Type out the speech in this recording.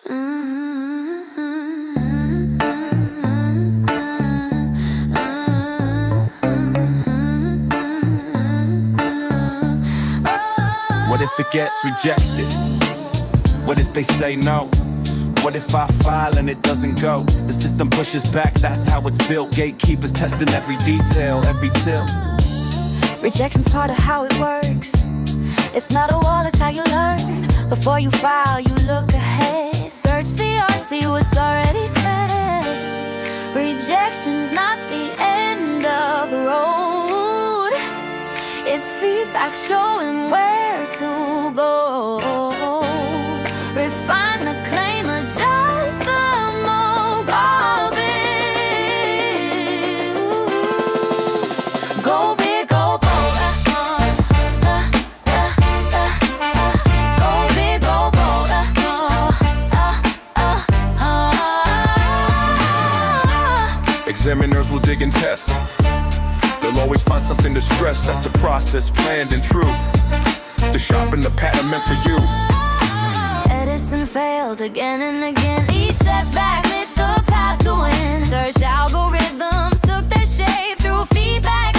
What if it gets rejected? What if they say no? What if I file and it doesn't go? The system pushes back, that's how it's built. Gatekeepers testing every detail, every till. Rejection's part of how it works. It's not a wall, it's how you learn. Before you file, you look ahead. Search the art, see what's already said. Rejection's not the end of the road. It's feedback showing where to go. Refine the claim, adjust the mold of it. Go big, go bold. Go big, go bold. Examiners will dig and test. They'll always find something to stress. That's the process, planned and true, to sharpen the pattern meant for you. Edison failed again and again. Each setback lit the path to win. Search algorithms took their shape through feedback